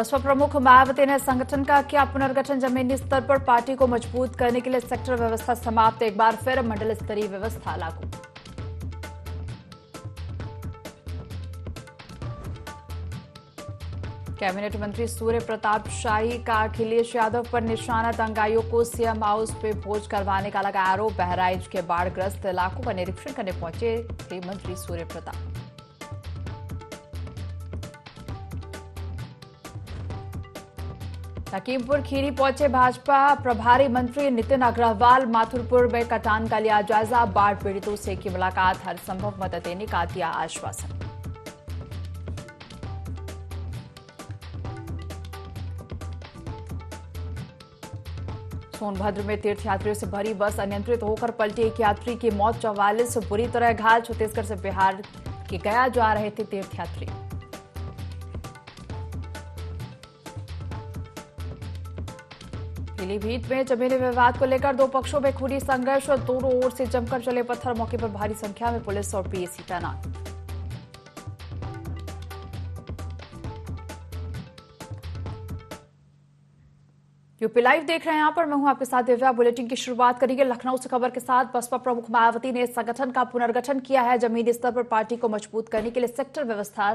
बसपा प्रमुख मायावती ने संगठन का किया पुनर्गठन। जमीनी स्तर पर पार्टी को मजबूत करने के लिए सेक्टर व्यवस्था समाप्त, एक बार फिर मंडल स्तरीय व्यवस्था लागू। कैबिनेट मंत्री सूर्य प्रताप शाही का अखिलेश यादव पर निशाना, दंगाइयों को सीएम हाउस पे भोज करवाने का लगा आरोप। बहराइच के बाढ़ग्रस्त इलाकों का निरीक्षण करने पहुंचे थे मंत्री सूर्य प्रताप। लखीमपुर खीरी पहुंचे भाजपा प्रभारी मंत्री नितिन अग्रवाल। माथुरपुर में कटान का लिया जायजा, बाढ़ पीड़ितों से की मुलाकात, हर संभव मदद देने का दिया आश्वासन। सोनभद्र में तीर्थयात्रियों से भरी बस अनियंत्रित होकर पलटी, एक यात्री की मौत, 44 बुरी तरह घायल। छत्तीसगढ़ से बिहार के गया जा रहे थे तीर्थयात्री। पीलीभीत में जमीनी विवाद को लेकर दो पक्षों में खूनी संघर्ष और दोनों ओर से जमकर चले पत्थर। मौके पर भारी संख्या में पुलिस और पीएसी तैनात। यूपी लाइव देख रहे हैं, यहां पर मैं हूं आपके साथ दिव्या। बुलेटिन की शुरुआत करेंगे लखनऊ से खबर के साथ। बसपा प्रमुख मायावती ने संगठन का पुनर्गठन किया है। जमीनी स्तर पर पार्टी को मजबूत करने के लिए सेक्टर व्यवस्था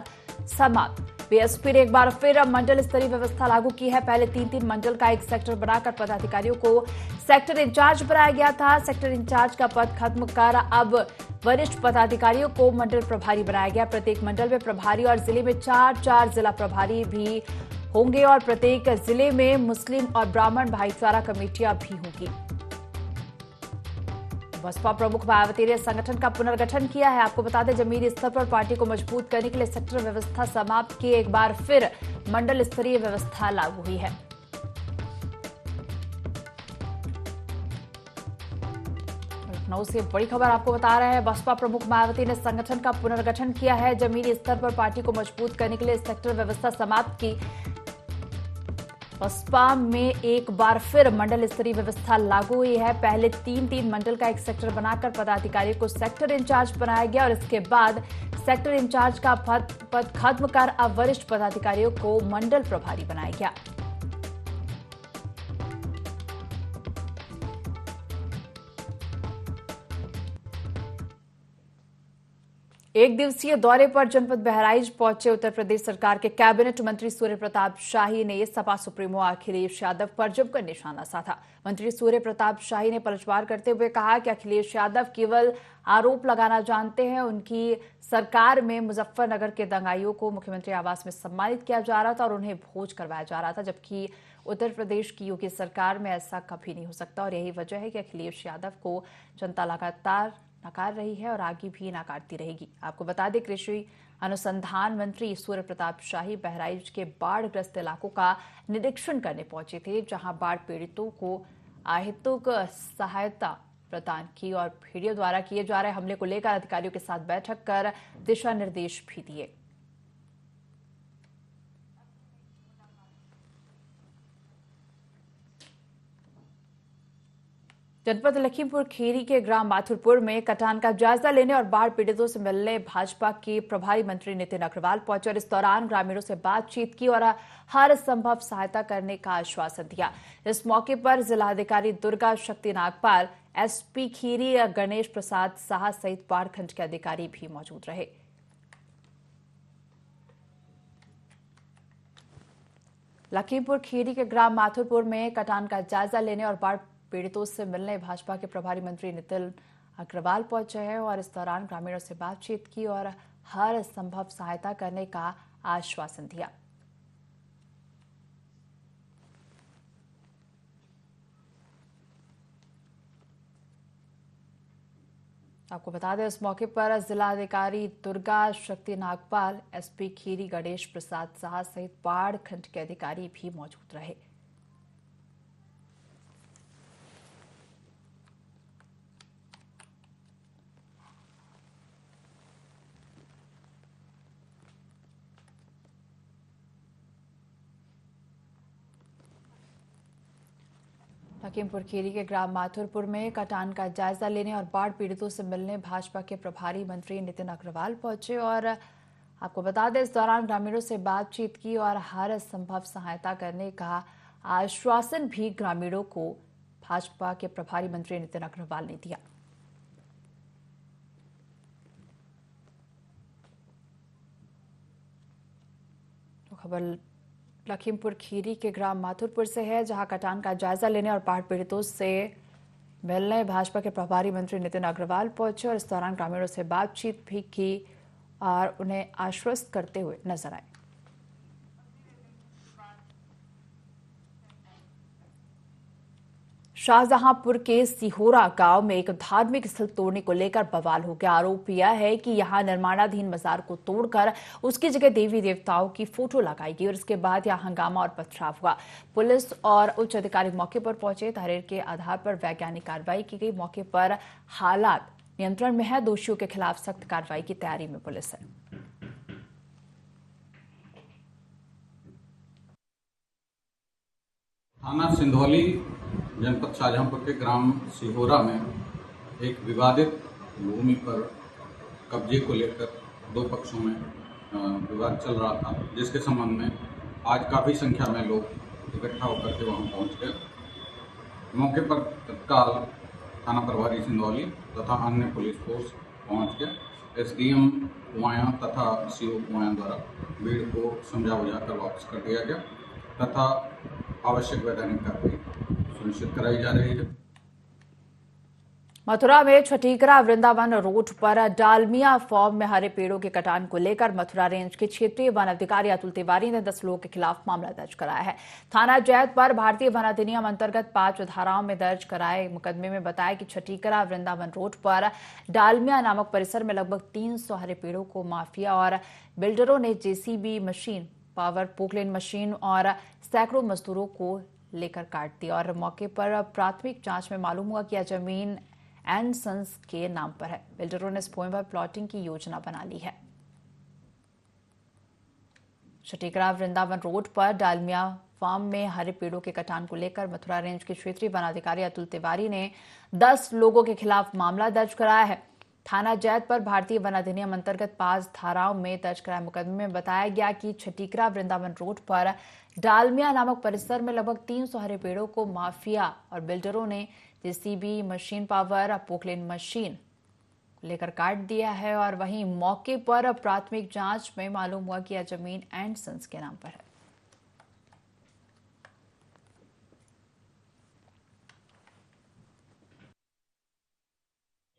समाप्त। बीएसपी ने एक बार फिर मंडल स्तरीय व्यवस्था लागू की है। पहले 3-3 मंडल का एक सेक्टर बनाकर पदाधिकारियों को सेक्टर इंचार्ज बनाया गया था। सेक्टर इंचार्ज का पद खत्म कर अब वरिष्ठ पदाधिकारियों को मंडल प्रभारी बनाया गया। प्रत्येक मंडल में प्रभारी और जिले में 4-4 जिला प्रभारी भी होंगे और प्रत्येक जिले में मुस्लिम और ब्राह्मण भाईचारा कमेटियां भी होंगी। बसपा प्रमुख मायावती ने संगठन का पुनर्गठन किया है। आपको बता दें, जमीनी स्तर पर पार्टी को मजबूत करने के लिए सेक्टर व्यवस्था समाप्त की, एक बार फिर मंडल स्तरीय व्यवस्था लागू हुई है। लखनऊ से बड़ी खबर आपको बता रहे हैं। बसपा प्रमुख मायावती ने संगठन का पुनर्गठन किया है। जमीनी स्तर पर पार्टी को मजबूत करने के लिए सेक्टर व्यवस्था समाप्त की। बसपा में एक बार फिर मंडल स्तरीय व्यवस्था लागू हुई है। पहले 3-3 मंडल का एक सेक्टर बनाकर पदाधिकारियों को सेक्टर इंचार्ज बनाया गया और इसके बाद सेक्टर इंचार्ज का पद खत्म कर अब वरिष्ठ पदाधिकारियों को मंडल प्रभारी बनाया गया। एक दिवसीय दौरे पर जनपद बहराइच पहुंचे उत्तर प्रदेश सरकार के कैबिनेट मंत्री सूर्य प्रताप शाही ने सपा सुप्रीमो अखिलेश यादव पर जमकर निशाना साधा। मंत्री सूर्य प्रताप शाही ने पलटवार करते हुए कहा कि अखिलेश यादव केवल आरोप लगाना जानते हैं। उनकी सरकार में मुजफ्फरनगर के दंगाइयों को मुख्यमंत्री आवास में सम्मानित किया जा रहा था और उन्हें भोज करवाया जा रहा था, जबकि उत्तर प्रदेश की योगी सरकार में ऐसा कभी नहीं हो सकता और यही वजह है कि अखिलेश यादव को जनता लगातार नकार रही है और आगे भी नकारती रहेगी। आपको बता दें, कृषि अनुसंधान मंत्री सूर्य प्रताप शाही बहराइच के बाढ़ग्रस्त इलाकों का निरीक्षण करने पहुंचे थे, जहां बाढ़ पीड़ितों को अहेतुक सहायता प्रदान की और भीड़ियों द्वारा किए जा रहे हमले को लेकर अधिकारियों के साथ बैठक कर दिशा निर्देश भी दिए। जनपद लखीमपुर खीरी के ग्राम माथुरपुर में कटान का जायजा लेने और बाढ़ पीड़ितों से मिलने भाजपा के प्रभारी मंत्री नितिन अग्रवाल पहुंचे और इस दौरान ग्रामीणों से बातचीत की और हर संभव सहायता करने का आश्वासन दिया। इस मौके पर जिलाधिकारी दुर्गा शक्ति नागपाल, एसपी खीरी गणेश प्रसाद साहा सहित बाढ़ खंड के अधिकारी भी मौजूद रहे। लखीमपुर खीरी के ग्राम माथुरपुर में कटान का जायजा लेने और बाढ़ पीड़ितों से मिलने भाजपा के प्रभारी मंत्री नितिन अग्रवाल पहुंचे हैं और इस दौरान ग्रामीणों से बातचीत की और हर संभव सहायता करने का आश्वासन दिया। आपको बता दें, इस मौके पर जिलाधिकारी दुर्गा शक्ति नागपाल, एसपी खीरी गणेश प्रसाद साहा सहित बाढ़ खंड के अधिकारी भी मौजूद रहे। लखीमपुर खीरी के ग्राम माथुरपुर में कटान का जायजा लेने और बाढ़ पीड़ितों से मिलने भाजपा के प्रभारी मंत्री नितिन अग्रवाल पहुंचे और आपको बता दें, इस दौरान ग्रामीणों से बातचीत की और हर संभव सहायता करने का आश्वासन भी ग्रामीणों को भाजपा के प्रभारी मंत्री नितिन अग्रवाल ने दिया। तो खबर लखीमपुर खीरी के ग्राम माथुरपुर से है, जहां कटान का जायजा लेने और बाढ़ पीड़ितों से मिलने भाजपा के प्रभारी मंत्री नितिन अग्रवाल पहुंचे और इस दौरान ग्रामीणों से बातचीत भी की और उन्हें आश्वस्त करते हुए नजर आए। शाहजहांपुर के सिहोरा गांव में एक धार्मिक स्थल तोड़ने को लेकर बवाल हो गया। आरोप यह है कि यहां निर्माणाधीन मजार को तोड़कर उसकी जगह देवी देवताओं की फोटो लगाई गई और इसके बाद यहां हंगामा और पथराव हुआ। पुलिस और उच्च अधिकारी मौके पर पहुंचे। तहरीर के आधार पर वैज्ञानिक कार्रवाई की गई। मौके पर हालात नियंत्रण में है। दोषियों के खिलाफ सख्त कार्रवाई की तैयारी में पुलिस है। थाना सिंधौली जनपद शाहजहांपुर के ग्राम सिहोरा में एक विवादित भूमि पर कब्जे को लेकर दो पक्षों में विवाद चल रहा था, जिसके संबंध में आज काफ़ी संख्या में लोग इकट्ठा होकर के वहां पहुंच गए। मौके पर तत्काल थाना प्रभारी सिंधौली तथा अन्य पुलिस फोर्स पहुंच गए। एसडीएम कुमायां तथा सीओ कुमायां द्वारा भीड़ को समझा बुझाकर वापस कर दिया गया तथा आवश्यक वैधानिक कार्रवाई सुनिश्चित कराई जा रही है। मथुरा में छठीकरा वृंदावन रोड पर डालमिया फार्म में हरे पेड़ों के कटान को लेकर मथुरा रेंज के क्षेत्रीय वन अधिकारी अतुल तिवारी ने 10 लोगों के खिलाफ मामला दर्ज कराया है। थाना जैत पर भारतीय वन अधिनियम अंतर्गत 5 धाराओं में दर्ज कराए मुकदमे में बताया कि छठीकरा वृंदावन रोड पर डालमिया नामक परिसर में लगभग 300 हरे पेड़ों को माफिया और बिल्डरों ने JCB machine, power Poclain machine और सैकड़ों मजदूरों को लेकर काट दिया और मौके पर प्राथमिक जांच में मालूम हुआ कि यह जमीन एंड सन्स के नाम पर है। बिल्डरों ने इस भूमि पर प्लॉटिंग की योजना बना ली है। छठीकरा वृंदावन रोड पर डालमिया फार्म में हरे पेड़ों के कटान को लेकर मथुरा रेंज के क्षेत्रीय वनाधिकारी अतुल तिवारी ने 10 लोगों के खिलाफ मामला दर्ज कराया है। थाना जैत पर भारतीय वन अधिनियम अंतर्गत 5 धाराओं में दर्ज कराए मुकदमे में बताया गया कि छठीकरा वृंदावन रोड पर डालमिया नामक परिसर में लगभग 300 हरे पेड़ों को माफिया और बिल्डरों ने JCB machine, power Poclain machine लेकर काट दिया है और वहीं मौके पर प्राथमिक जांच में मालूम हुआ कि यह जमीन एंड सन्स के नाम पर है।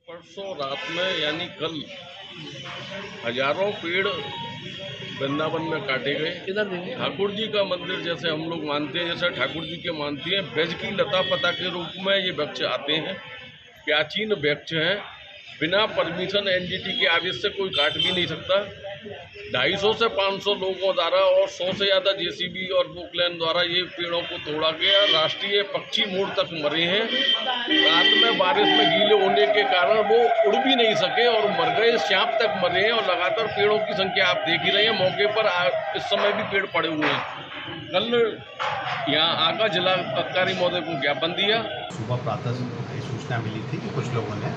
परसों रात में यानी कल हजारों पेड़ वृंदावन में काटे गए। ठाकुर जी का मंदिर जैसे हम लोग मानते हैं, जैसे ठाकुर जी के मानते हैं, ब्रज की लता पता के रूप में ये वृक्ष आते हैं। प्राचीन वृक्ष हैं, बिना परमिशन एनजीटी के आदेश से कोई काट भी नहीं सकता। 250 से 500 लोगों द्वारा और 100 से ज़्यादा जेसीबी और पोकलैन द्वारा ये पेड़ों को तोड़ा गया। राष्ट्रीय पक्षी मोर तक मरे हैं। रात में बारिश में गीले होने के कारण वो उड़ भी नहीं सके और मर गए, सांप तक मरे हैं और लगातार पेड़ों की संख्या आप देख ही रहे हैं। मौके पर इस समय भी पेड़ पड़े हुए हैं। कल यहाँ आकर जिला तत्कारी महोदय को ज्ञापन दिया। सुबह प्रातः सूचना मिली थी कि कुछ लोगों ने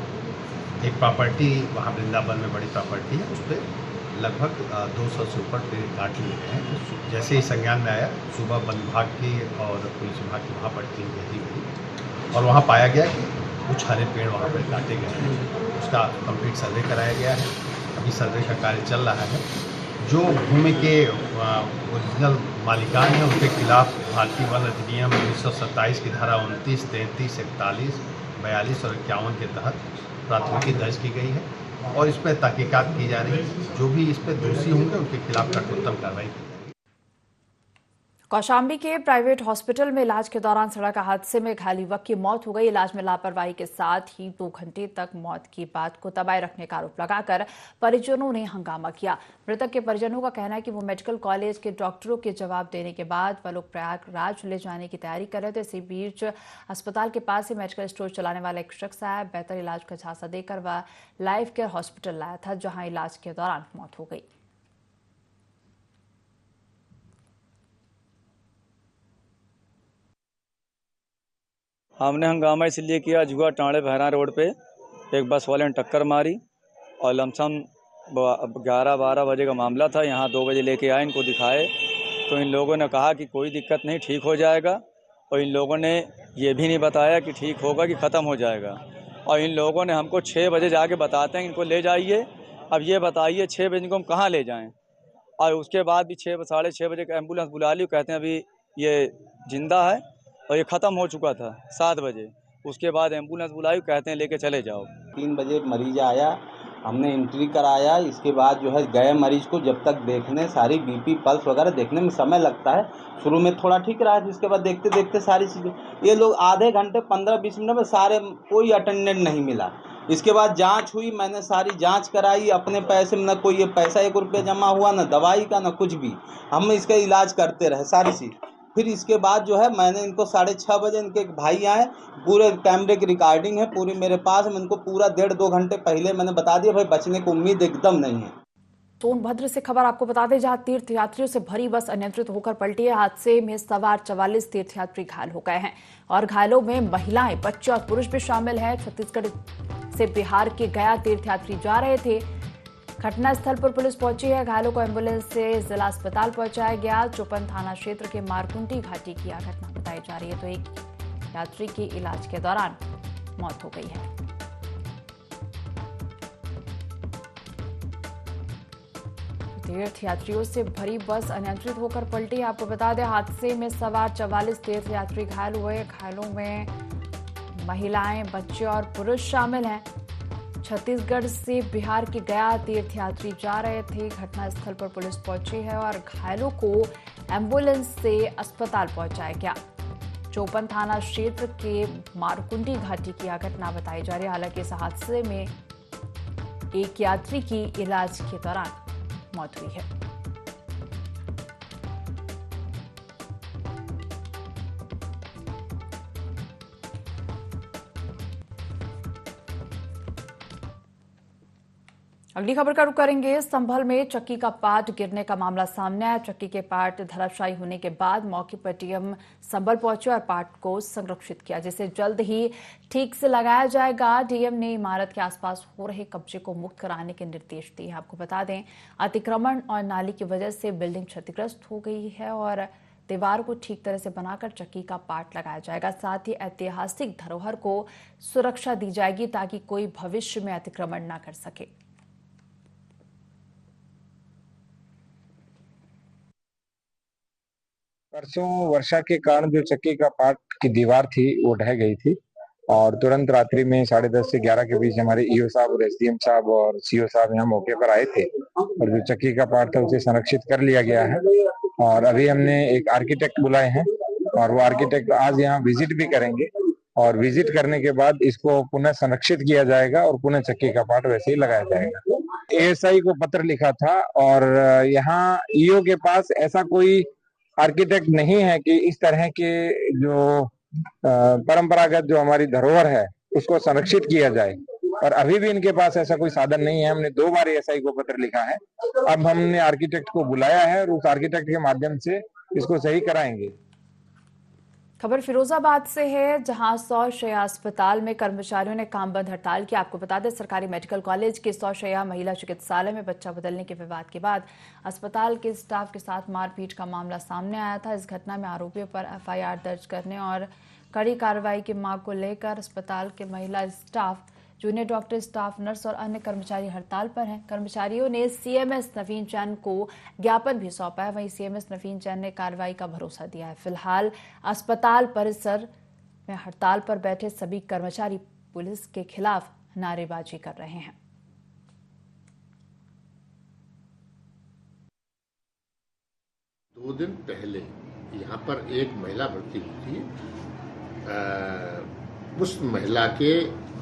एक प्रॉपर्टी वहाँ वृंदावन में बड़ी प्रॉपर्टी है, उस पर लगभग 200 से ऊपर पेड़ काट लिए गए हैं। जैसे ही संज्ञान में आया, सुबह वन विभाग की और पुलिस विभाग की वहाँ पर टीम भेजी गई और वहाँ पाया गया कि कुछ हरे पेड़ वहाँ पर काटे गए हैं। उसका कंप्लीट सर्वे कराया गया है। अभी सर्वे का कार्य चल रहा है। जो भूमि के ओरिजिनल मालिकान हैं उनके खिलाफ भारतीय वन अधिनियम 1927 की धारा 29, 33, 41, 42 और 51 के तहत प्राथमिकी दर्ज की गई है और इस पर तहकीकात की जा रही है। जो भी इस पर दोषी होंगे उनके खिलाफ कठोरतम कार्रवाई की जाएगी। कौशाम्बी के प्राइवेट हॉस्पिटल में इलाज के दौरान सड़क हादसे में घायल युवक की मौत हो गई। इलाज में लापरवाही के साथ ही 2 घंटे तक मौत की बात को दबाए रखने का आरोप लगाकर परिजनों ने हंगामा किया। मृतक के परिजनों का कहना है कि वो मेडिकल कॉलेज के डॉक्टरों के जवाब देने के बाद वह लोग प्रयागराज ले जाने की तैयारी कर रहे थे। इसी बीच अस्पताल के पास ही मेडिकल स्टोर चलाने वाला एक शख्स आया। बेहतर इलाज का झांसा देकर वह लाइफ केयर हॉस्पिटल लाया था, जहां इलाज के दौरान मौत हो गई। हमने हंगामा इसलिए किया, जुआ टाँड़े बहरा रोड पे एक बस वाले ने टक्कर मारी और लमसम 11-12 बजे का मामला था। यहाँ 2 बजे लेके आए, इनको दिखाए तो इन लोगों ने कहा कि कोई दिक्कत नहीं, ठीक हो जाएगा। और इन लोगों ने ये भी नहीं बताया कि ठीक होगा कि ख़त्म हो जाएगा। और इन लोगों ने हमको 6 बजे जाके बताते हैं इनको ले जाइए। अब ये बताइए 6 बजे इनको हम कहाँ ले जाएं? और उसके बाद भी 6-6:30 बजे का एम्बुलेंस बुला ली, कहते हैं अभी ये जिंदा है और ये ख़त्म हो चुका था 7 बजे। उसके बाद एम्बुलेंस बुलाई, कहते हैं लेके चले जाओ। 3 बजे मरीज आया, हमने एंट्री कराया। इसके बाद जो है गए मरीज को जब तक देखने सारी बीपी पल्स वगैरह देखने में समय लगता है। शुरू में थोड़ा ठीक रहा, जिसके बाद देखते देखते सारी चीज़ें, ये लोग आधे घंटे 15-20 मिनट में सारे कोई अटेंडेंट नहीं मिला। इसके बाद जांच हुई, मैंने सारी जांच कराई अपने पैसे में, न कोई ये पैसा 1 रुपया जमा हुआ, न दवाई का, न कुछ भी। हम इसका इलाज करते रहे सारी चीज़। फिर इसके बाद जो है मैंने इनको 6:30 बजे इनके एक भाई आए, पूरे कैमरे की रिकॉर्डिंग है पूरी मेरे पास। मैं इनको पूरा 1.5-2 घंटे पहले मैंने बता दिया भाई बचने की उम्मीद एकदम नहीं है। सोनभद्र से खबर आपको बता दें, जहां तीर्थयात्रियों से भरी बस अनियंत्रित होकर पलटी है। हादसे में सवार 44 तीर्थयात्री घायल हो गए हैं और घायलों में महिलाएं, बच्चे और पुरुष भी शामिल हैं। छत्तीसगढ़ से बिहार के गया तीर्थयात्री जा रहे थे। घटनास्थल पर पुलिस पहुंची है। घायलों को एम्बुलेंस से जिला अस्पताल पहुंचाया गया। चौपन थाना क्षेत्र के मारकुंडी घाटी की घटना बताई जा रही है। तो एक यात्री की इलाज के दौरान मौत हो गई है। तीर्थयात्रियों से भरी बस अनियंत्रित होकर पलटी। आपको बता दें, हादसे में सवार 44 तीर्थयात्री घायल हुए। घायलों में महिलाएं, बच्चे और पुरुष शामिल हैं। छत्तीसगढ़ से बिहार के गया तीर्थयात्री जा रहे थे। घटनास्थल पर पुलिस पहुंची है और घायलों को एम्बुलेंस से अस्पताल पहुंचाया गया। चौपन थाना क्षेत्र के मारकुंडी घाटी की घटना बताई जा रही है। हालांकि इस हादसे में एक यात्री की इलाज के दौरान मौत हुई है। अगली खबर का रुख करेंगे। संभल में चक्की का पार्ट गिरने का मामला सामने आया। चक्की के पार्ट धराशायी होने के बाद मौके पर डीएम संभल पहुंचे और पार्ट को संरक्षित किया, जिसे जल्द ही ठीक से लगाया जाएगा। डीएम ने इमारत के आसपास हो रहे कब्जे को मुक्त कराने के निर्देश दिए। आपको बता दें, अतिक्रमण और नाली की वजह से बिल्डिंग क्षतिग्रस्त हो गई है और दीवार को ठीक तरह से बनाकर चक्की का पार्ट लगाया जाएगा। साथ ही ऐतिहासिक धरोहर को सुरक्षा दी जाएगी ताकि कोई भविष्य में अतिक्रमण न कर सके। परसों वर्षा के कारण जो चक्की का पार्ट की दीवार थी वो ढह गई थी और तुरंत रात्रि में 10:30 से 11 के बीच हमारे ईओ साहब और एसडीएम साहब और सीओ साहब यहाँ मौके पर आए थे और जो चक्की का पार्ट था उसे संरक्षित कर लिया गया है। और अभी हमने एक आर्किटेक्ट बुलाए हैं और वो आर्किटेक्ट आज यहाँ विजिट भी करेंगे और विजिट करने के बाद इसको पुनः संरक्षित किया जाएगा और पुनः चक्की का पार्ट वैसे ही लगाया जाएगा। एएसआई को पत्र लिखा था और यहाँ ईओ के पास ऐसा कोई आर्किटेक्ट नहीं है कि इस तरह के जो परंपरागत जो हमारी धरोहर है उसको संरक्षित किया जाए और अभी भी इनके पास ऐसा कोई साधन नहीं है। हमने 2 बार एएसआई को पत्र लिखा है। अब हमने आर्किटेक्ट को बुलाया है और उस आर्किटेक्ट के माध्यम से इसको सही कराएंगे। खबर फिरोजाबाद से है, जहां 100 शैय्या अस्पताल में कर्मचारियों ने काम बंद हड़ताल की। आपको बता दें, सरकारी मेडिकल कॉलेज के 100 शैय्या महिला चिकित्सालय में बच्चा बदलने के विवाद के बाद अस्पताल के स्टाफ के साथ मारपीट का मामला सामने आया था। इस घटना में आरोपियों पर एफआईआर दर्ज करने और कड़ी कार्रवाई की मांग को लेकर अस्पताल के महिला staff, junior doctor, staff nurse और अन्य कर्मचारी हड़ताल पर हैं। कर्मचारियों ने सीएमएस नवीन जैन को ज्ञापन भी सौंपा है। वहीं सीएमएस नवीन जैन ने कार्रवाई का भरोसा दिया है। फिलहाल अस्पताल परिसर में हड़ताल पर बैठे सभी कर्मचारी पुलिस के खिलाफ नारेबाजी कर रहे हैं। दो दिन पहले यहाँ पर एक महिला भर्ती हुई थी। उस महिला के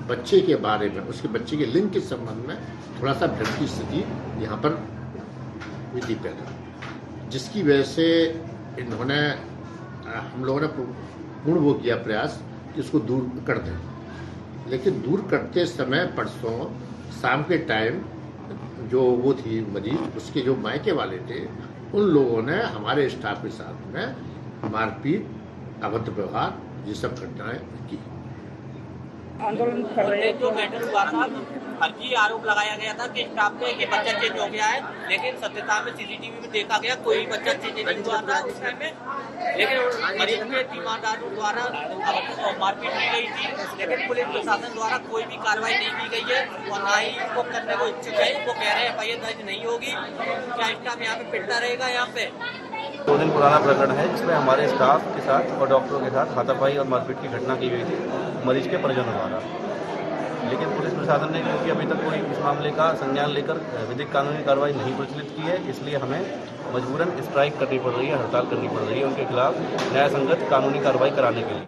बच्चे के बारे में, उसके बच्चे के लिंग के संबंध में थोड़ा सा भ्रम की स्थिति यहाँ पर हुई थी पैदा, जिसकी वजह से इन्होंने, हम लोगों ने पूर्ण वो किया प्रयास कि उसको दूर कर दें। लेकिन दूर करते समय परसों शाम के टाइम जो वो थी मरीज, उसके जो मायके वाले थे, उन लोगों ने हमारे स्टाफ के साथ में मारपीट, अभद्र व्यवहार, ये सब घटनाएं की। आंदोलन कर रहे हैं। जो मैटर हुआ था, फर्जी आरोप लगाया गया था कि स्टाफ पे कि बच्चा चेंज हो गया है, लेकिन सत्यता में सीसीटीवी में देखा गया कोई बच्चा चेंज नहीं हुआ था उस टाइम में। लेकिन मरीज के तीमारदारों द्वारा मारपीट की गई थी, लेकिन पुलिस प्रशासन द्वारा कोई भी कार्रवाई नहीं की गई है और ना ही इसको करने को इच्छुक है। वो कह रहे हैं एफआईआर दर्ज नहीं होगी। क्या स्टाफ यहाँ पे पिटता रहेगा? यहाँ पे 2 दिन पुराना प्रकरण है जिसमें हमारे स्टाफ के साथ और डॉक्टरों के साथ हाथापाई और मारपीट की घटना की गई थी मरीज के परिजनों द्वारा। लेकिन पुलिस प्रशासन ने क्योंकि अभी तक कोई इस मामले का संज्ञान लेकर विधिक कानूनी कार्रवाई नहीं प्रचलित की है, इसलिए हमें मजबूरन स्ट्राइक करनी पड़ रही है, हड़ताल करनी पड़ रही है उनके खिलाफ न्याय संगत कानूनी कार्रवाई कराने के लिए।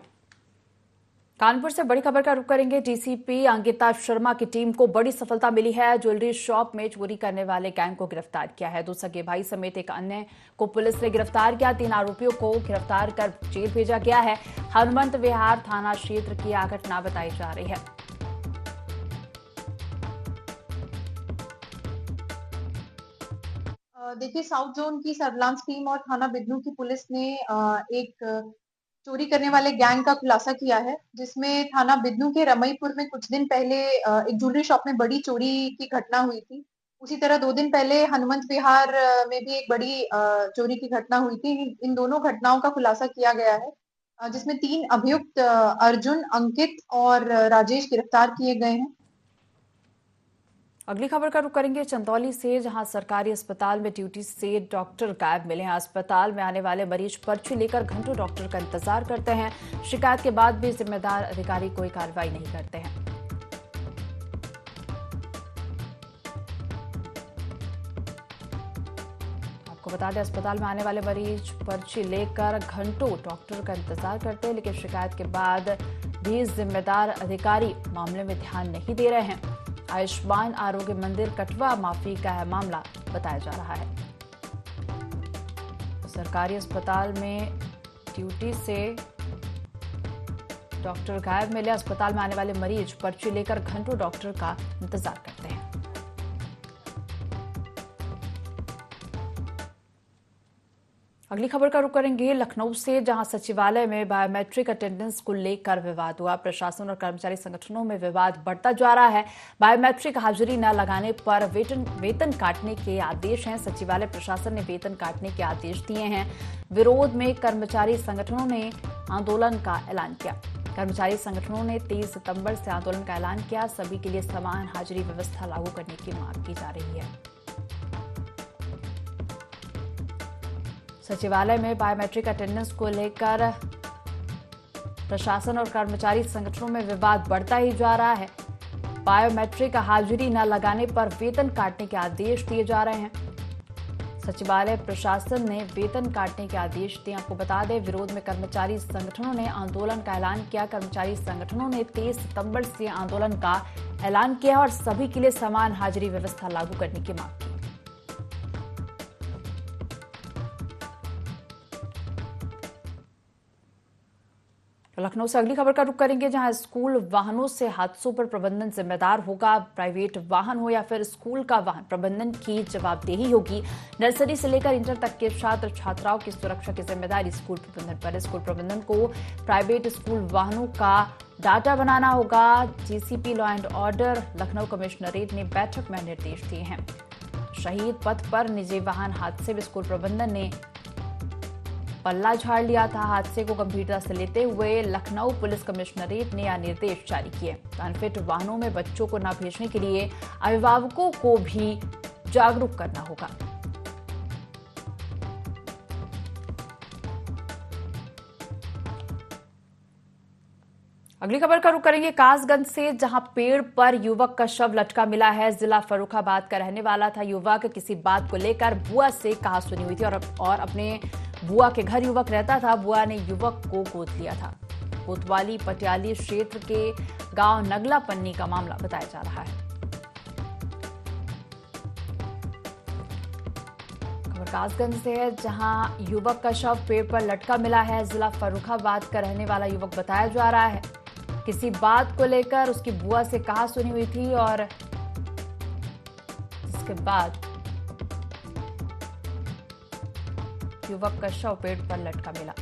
कानपुर से बड़ी खबर का रुख करेंगे। डीसीपी अंकिता शर्मा की टीम को बड़ी सफलता मिली है। ज्वेलरी शॉप में चोरी करने वाले गैंग को गिरफ्तार किया है। 2 सगे भाई समेत एक अन्य को पुलिस ने गिरफ्तार किया। 3 आरोपियों को गिरफ्तार कर जेल भेजा गया है। हनुमंत विहार थाना क्षेत्र की यह घटना बताई जा रही है। देखिए, साउथ जोन की सर्विलांस टीम और थाना बिदनू की पुलिस ने एक चोरी करने वाले गैंग का खुलासा किया है, जिसमें थाना बिदनू के रमईपुर में कुछ दिन पहले एक ज्वेलरी शॉप में बड़ी चोरी की घटना हुई थी। उसी तरह 2 दिन पहले हनुमंत विहार में भी एक बड़ी चोरी की घटना हुई थी। इन दोनों घटनाओं का खुलासा किया गया है, जिसमें 3 अभियुक्त अर्जुन, अंकित और राजेश गिरफ्तार किए गए हैं। अगली खबर का रुख करेंगे चंदौली से, जहां सरकारी अस्पताल में ड्यूटी से डॉक्टर गायब मिले हैं। अस्पताल में आने वाले मरीज पर्ची लेकर घंटों डॉक्टर का इंतजार करते हैं। शिकायत के बाद भी जिम्मेदार अधिकारी कोई कार्रवाई नहीं करते हैं। आपको बता दें, अस्पताल में आने वाले मरीज पर्ची लेकर घंटों डॉक्टर का इंतजार करते हैं, लेकिन शिकायत के बाद भी जिम्मेदार अधिकारी मामले में ध्यान नहीं दे रहे हैं। आयुष्मान आरोग्य मंदिर कटवा माफी का है मामला बताया जा रहा है। सरकारी अस्पताल में ड्यूटी से डॉक्टर गायब मिले। अस्पताल में आने वाले मरीज पर्ची लेकर घंटों डॉक्टर का इंतजार करते हैं। अगली खबर का रुख करेंगे लखनऊ से, जहां सचिवालय में बायोमेट्रिक अटेंडेंस को लेकर विवाद हुआ। प्रशासन और कर्मचारी संगठनों में विवाद बढ़ता जा रहा है। बायोमेट्रिक हाजिरी न लगाने पर वेतन काटने के आदेश हैं। सचिवालय प्रशासन ने वेतन काटने के आदेश दिए हैं। विरोध में कर्मचारी संगठनों ने आंदोलन का ऐलान किया। कर्मचारी संगठनों ने 23 सितंबर से आंदोलन का ऐलान किया। सभी के लिए समान हाजिरी व्यवस्था लागू करने की मांग की जा रही है। सचिवालय में बायोमेट्रिक अटेंडेंस को लेकर प्रशासन और कर्मचारी संगठनों में विवाद बढ़ता ही जा रहा है। बायोमेट्रिक हाजिरी न लगाने पर वेतन काटने के आदेश दिए जा रहे हैं। सचिवालय प्रशासन ने वेतन काटने के आदेश दिए। आपको बता दें, विरोध में कर्मचारी संगठनों ने आंदोलन का ऐलान किया। कर्मचारी संगठनों ने 23 सितंबर से आंदोलन का ऐलान किया और सभी के लिए समान हाजिरी व्यवस्था लागू करने की मांग की। लखनऊ से अगली खबर का रुख करेंगे, जहां स्कूल वाहनों से हादसों पर प्रबंधन जिम्मेदार होगा। प्राइवेट वाहन हो या फिर स्कूल का वाहन, प्रबंधन की जवाबदेही होगी। नर्सरी से लेकर इंटर तक के छात्र छात्राओं की सुरक्षा की जिम्मेदारी स्कूल प्रबंधन पर। स्कूल प्रबंधन को प्राइवेट स्कूल वाहनों का डाटा बनाना होगा। GCP law and order Lucknow commissionerate ने बैठक में निर्देश दिए हैं। शहीद पथ पर निजी वाहन हादसे में स्कूल प्रबंधन ने पल्ला झाड़ लिया था। हादसे को गंभीरता से लेते हुए लखनऊ पुलिस कमिश्नरेट ने यह निर्देश जारी किए। अनफिट वाहनों में बच्चों को न भेजने के लिए अभिभावकों को भी जागरूक करना होगा। अगली खबर का रुख करेंगे कासगंज से, जहां पेड़ पर युवक का शव लटका मिला है। जिला फर्रुखाबाद का रहने वाला था युवक। किसी बात को लेकर बुआ से कहासुनी हुई थी और अपने बुआ के घर युवक रहता था। बुआ ने युवक को गोद लिया था। कोतवाली पटियाली क्षेत्र के गांव नगला पन्नी का मामला बताया जा रहा है। खबर कासगंज से है, जहां युवक का शव पेड़ पर लटका मिला है। जिला फर्रुखाबाद का रहने वाला युवक बताया जा रहा है। किसी बात को लेकर उसकी बुआ से कहासुनी हुई थी और इसके बाद युवक का शव पेड़ पर लटका मिला।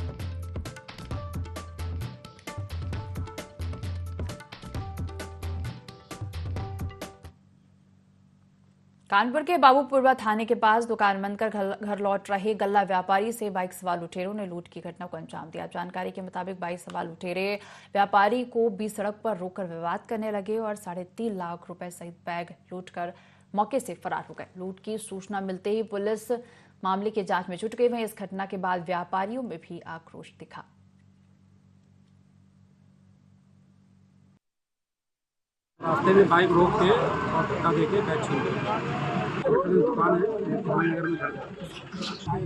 कानपुर के बाबूपुरवा थाने के पास दुकान बंद कर घर लौट रहे गल्ला व्यापारी से बाइक सवार लुटेरों ने लूट की घटना को अंजाम दिया। जानकारी के मुताबिक बाइक सवार लुटेरे व्यापारी को बीच सड़क पर रोककर विवाद करने लगे और 3.5 लाख रुपए सहित बैग लूटकर मौके से फरार हो गए। लूट की सूचना मिलते ही पुलिस मामले की जांच में जुट गई। वहीं इस घटना के बाद व्यापारियों में भी आक्रोश दिखा। रास्ते में बाइक रोक के और धक्का देके बैग छीन लिया। दुकान है नगर में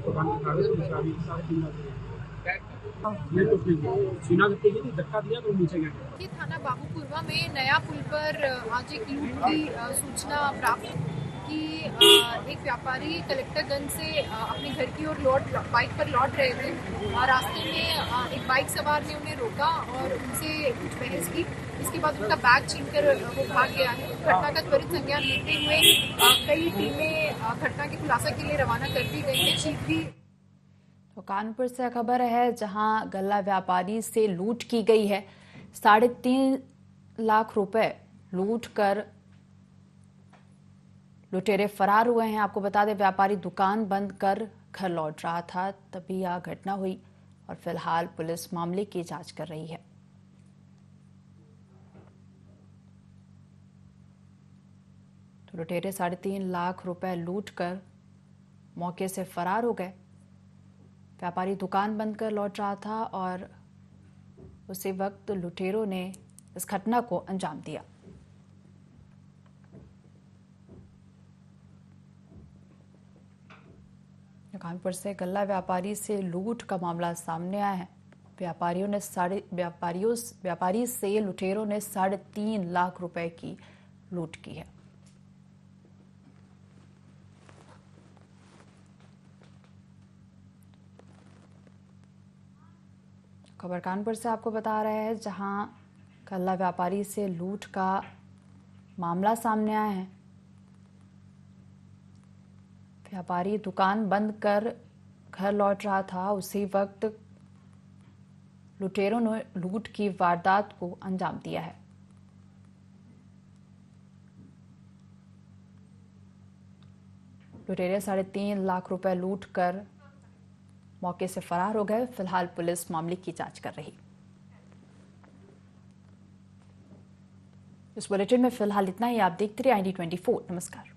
दुकान के कागज की चाबी छीना धक्का दिया तो नीचे गया। थाना बाबूपुरवा में नया पुल पर आज एक लूट की सूचना प्राप्त कि एक व्यापारी कलेक्टरगंज से अपने घर की ओर बाइक पर लौट रहे थे। रास्ते में एक बाइक सवार ने उन्हें रोका और उनसे कुछ बहस की। इसके बाद उनका बैग छीनकर वो भाग गया है। घटना का त्वरित संज्ञान लेते हुए कई टीमें घटना के खुलासा के लिए रवाना कर दी गई है। शीघ्र तो कानपुर से खबर है, जहां गल्ला व्यापारी से लूट की गई है। 3.5 लाख रुपए लूट कर लुटेरे फरार हुए हैं। आपको बता दें, व्यापारी दुकान बंद कर घर लौट रहा था, तभी यह घटना हुई और फिलहाल पुलिस मामले की जांच कर रही है। तो लुटेरे 3.5 लाख रुपए लूट कर मौके से फरार हो गए। व्यापारी दुकान बंद कर लौट रहा था और उसी वक्त लुटेरों ने इस घटना को अंजाम दिया। कानपुर से गल्ला व्यापारी से लूट का मामला सामने आया है। व्यापारी से लुटेरों ने 3.5 लाख रुपए की लूट की है। खबर कानपुर से आपको बता रहे हैं, जहां गल्ला व्यापारी से लूट का मामला सामने आया है। व्यापारी दुकान बंद कर घर लौट रहा था, उसी वक्त लुटेरों ने लूट की वारदात को अंजाम दिया है। लुटेरे 3.5 लाख रुपए लूट कर मौके से फरार हो गए। फिलहाल पुलिस मामले की जांच कर रही। इस बुलेटिन में फिलहाल इतना ही। आप देखते रहिए ID24। नमस्कार।